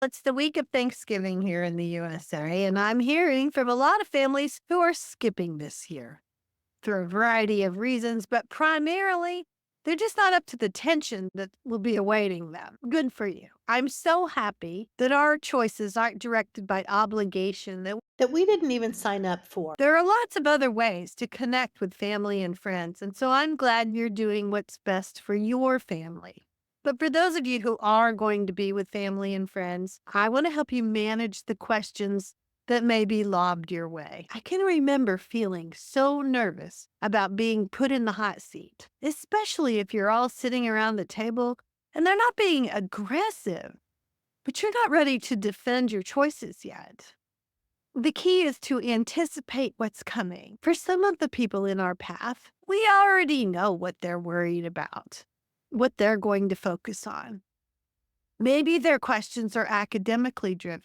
It's the week of Thanksgiving here in the USA, and I'm hearing from a lot of families who are skipping this year for a variety of reasons, but primarily they're just not up to the tension that will be awaiting them. Good for you. I'm so happy that our choices aren't directed by obligation that we didn't even sign up for. There are lots of other ways to connect with family and friends, and so I'm glad you're doing what's best for your family. But for those of you who are going to be with family and friends, I want to help you manage the questions that may be lobbed your way. I can remember feeling so nervous about being put in the hot seat, especially if you're all sitting around the table and they're not being aggressive, but you're not ready to defend your choices yet. The key is to anticipate what's coming. For some of the people in our path, we already know what they're worried about, what they're going to focus on. Maybe their questions are academically driven.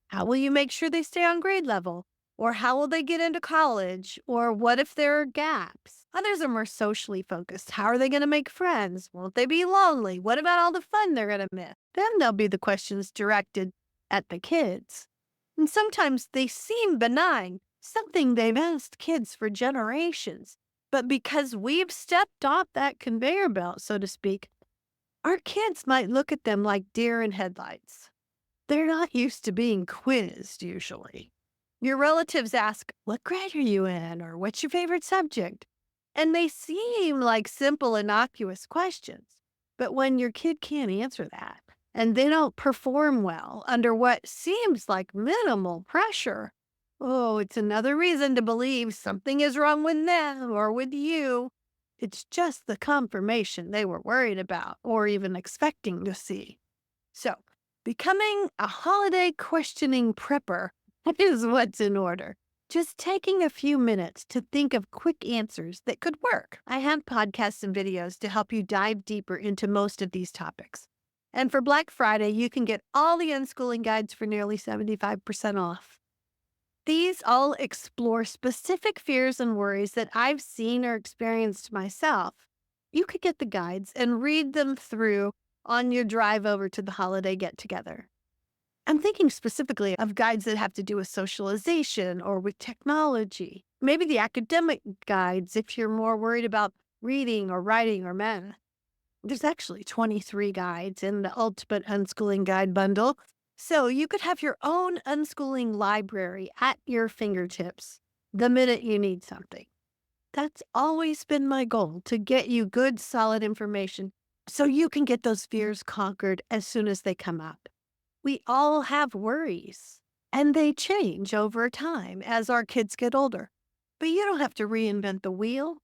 How will you make sure they stay on grade level? Or how will they get into college? Or what if there are gaps? Others are more socially focused. How are they going to make friends? Won't they be lonely? What about all the fun they're going to miss? Then there'll be the questions directed at the kids. And sometimes they seem benign, something they've asked kids for generations. But because we've stepped off that conveyor belt, so to speak, our kids might look at them like deer in headlights. They're not used to being quizzed usually. Your relatives ask, "What grade are you in?" or "What's your favorite subject?" And they seem like simple, innocuous questions. But when your kid can't answer that and they don't perform well under what seems like minimal pressure, oh, it's another reason to believe something is wrong with them or with you. It's just the confirmation they were worried about or even expecting to see. So, becoming a holiday questioning prepper is what's in order. Just taking a few minutes to think of quick answers that could work. I have podcasts and videos to help you dive deeper into most of these topics. And for Black Friday, you can get all the unschooling guides for nearly 75% off. These all explore specific fears and worries that I've seen or experienced myself. You could get the guides and read them through on your drive over to the holiday get together. I'm thinking specifically of guides that have to do with socialization or with technology. Maybe the academic guides if you're more worried about reading or writing or math. There's actually 23 guides in the Ultimate Unschooling Guide bundle, so you could have your own unschooling library at your fingertips the minute you need something. That's always been my goal, to get you good, solid information so you can get those fears conquered as soon as they come up. We all have worries, and they change over time as our kids get older. But you don't have to reinvent the wheel.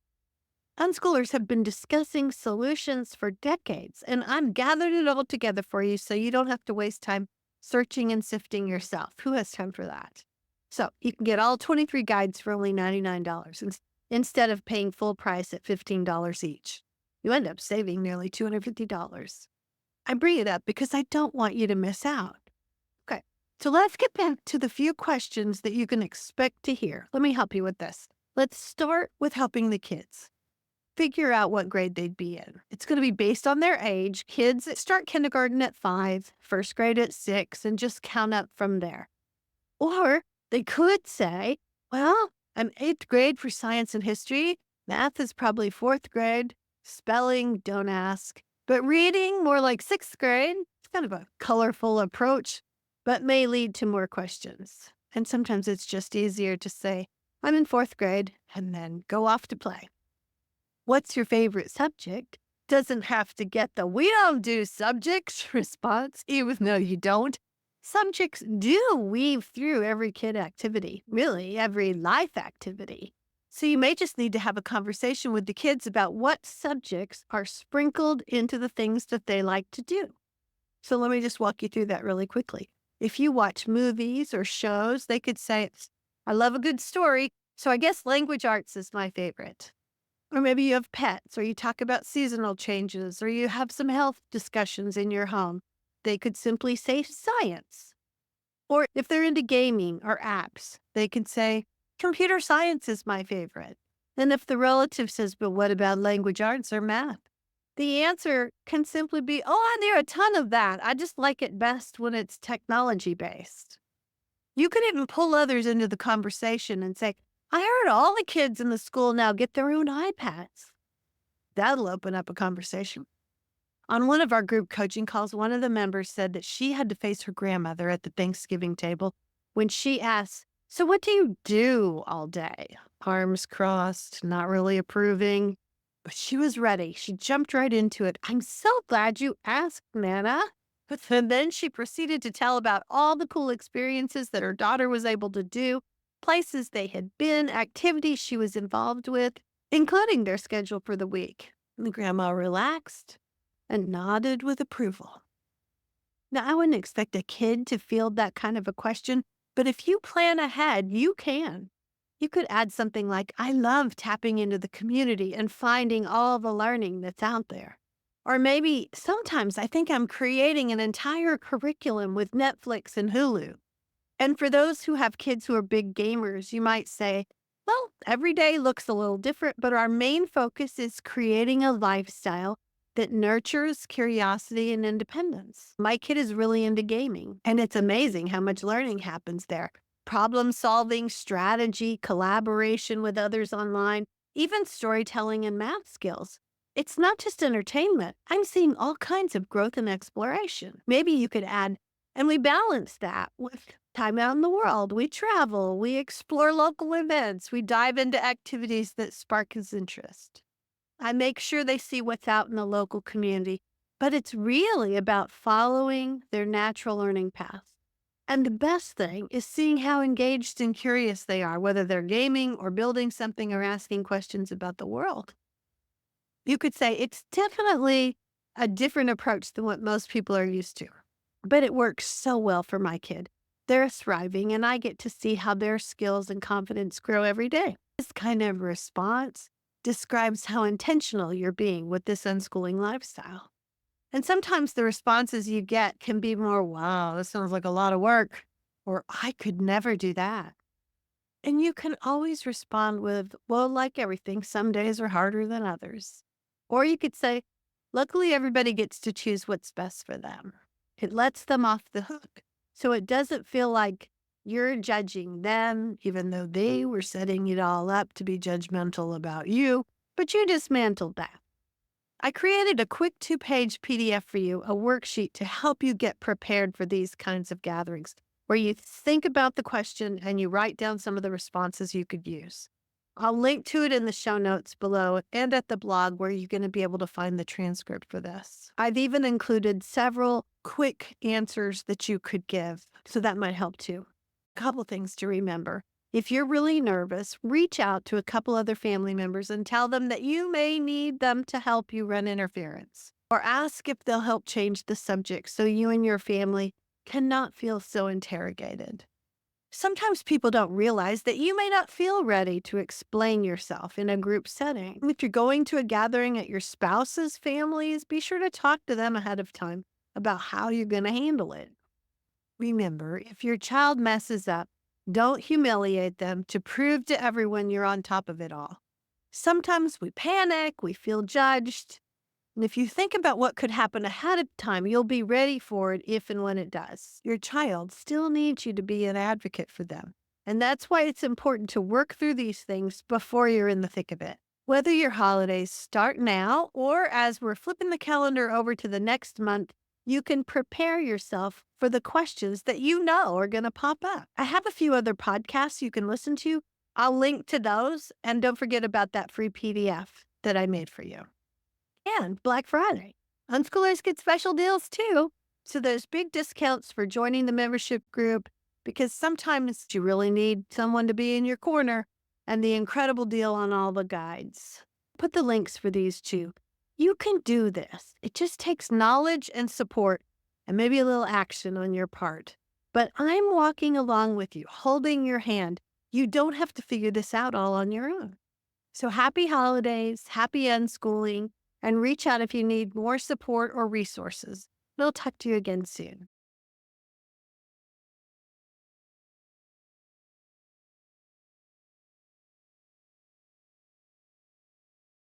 Unschoolers have been discussing solutions for decades, and I've gathered it all together for you so you don't have to waste time searching and sifting yourself. Who has time for that? So you can get all 23 guides for only $99 instead of paying full price at $15 each. You end up saving nearly $250. I bring it up because I don't want you to miss out. Okay, so let's get back to the few questions that you can expect to hear. Let me help you with this. Let's start with helping the kids figure out what grade they'd be in. It's going to be based on their age. Kids start kindergarten at 5, first grade at 6, and just count up from there. Or they could say, well, I'm 8th grade for science and history. Math is probably 4th grade. Spelling, don't ask. But reading, more like 6th grade. It's kind of a colorful approach, but may lead to more questions. And sometimes it's just easier to say, I'm in 4th grade, and then go off to play. What's your favorite subject? Doesn't have to get the "we don't do subjects" response, even though you don't. Subjects do weave through every kid activity, really every life activity. So you may just need to have a conversation with the kids about what subjects are sprinkled into the things that they like to do. So let me just walk you through that really quickly. If you watch movies or shows, they could say, I love a good story, so I guess language arts is my favorite. Or maybe you have pets, or you talk about seasonal changes, or you have some health discussions in your home. They could simply say science. Or if they're into gaming or apps, they could say computer science is my favorite. And if the relative says, but what about language arts or math? The answer can simply be, oh, I do a ton of that. I just like it best when it's technology based. You can even pull others into the conversation and say, I heard all the kids in the school now get their own iPads. That'll open up a conversation. On one of our group coaching calls, one of the members said that she had to face her grandmother at the Thanksgiving table when she asked, so what do you do all day? Arms crossed, not really approving. But she was ready. She jumped right into it. I'm so glad you asked, Nana. And then she proceeded to tell about all the cool experiences that her daughter was able to do, places they had been, activities she was involved with, including their schedule for the week. And the grandma relaxed and nodded with approval. Now, I wouldn't expect a kid to field that kind of a question, but if you plan ahead, you can. You could add something like, I love tapping into the community and finding all the learning that's out there. Or maybe sometimes I think I'm creating an entire curriculum with Netflix and Hulu. And for those who have kids who are big gamers, you might say, well, every day looks a little different, but our main focus is creating a lifestyle that nurtures curiosity and independence. My kid is really into gaming, and it's amazing how much learning happens there. Problem solving, strategy, collaboration with others online, even storytelling and math skills. It's not just entertainment. I'm seeing all kinds of growth and exploration. Maybe you could add, and we balance that with time out in the world. We travel, we explore local events, we dive into activities that spark his interest. I make sure they see what's out in the local community, but it's really about following their natural learning path. And the best thing is seeing how engaged and curious they are, whether they're gaming or building something or asking questions about the world. You could say it's definitely a different approach than what most people are used to, but it works so well for my kid. They're thriving, and I get to see how their skills and confidence grow every day. This kind of response describes how intentional you're being with this unschooling lifestyle. And sometimes the responses you get can be more, wow, this sounds like a lot of work, or I could never do that. And you can always respond with, well, like everything, some days are harder than others. Or you could say, luckily, everybody gets to choose what's best for them. It lets them off the hook. So it doesn't feel like you're judging them, even though they were setting it all up to be judgmental about you, but you dismantled that. I created a quick 2-page PDF for you, a worksheet to help you get prepared for these kinds of gatherings, where you think about the question and you write down some of the responses you could use. I'll link to it in the show notes below and at the blog where you're going to be able to find the transcript for this. I've even included several quick answers that you could give, so that might help too. A couple things to remember. If you're really nervous, reach out to a couple other family members and tell them that you may need them to help you run interference. Or ask if they'll help change the subject so you and your family cannot feel so interrogated. Sometimes people don't realize that you may not feel ready to explain yourself in a group setting. If you're going to a gathering at your spouse's family's, be sure to talk to them ahead of time about how you're going to handle it. Remember, if your child messes up, don't humiliate them to prove to everyone you're on top of it all. Sometimes we panic, we feel judged. And if you think about what could happen ahead of time, you'll be ready for it if and when it does. Your child still needs you to be an advocate for them. And that's why it's important to work through these things before you're in the thick of it. Whether your holidays start now or as we're flipping the calendar over to the next month, you can prepare yourself for the questions that you know are going to pop up. I have a few other podcasts you can listen to. I'll link to those. And don't forget about that free PDF that I made for you. And Black Friday. Unschoolers get special deals too. So there's big discounts for joining the membership group because sometimes you really need someone to be in your corner, and the incredible deal on all the guides. Put the links for these too. You can do this. It just takes knowledge and support and maybe a little action on your part. But I'm walking along with you, holding your hand. You don't have to figure this out all on your own. So happy holidays, happy unschooling, and reach out if you need more support or resources. We'll talk to you again soon.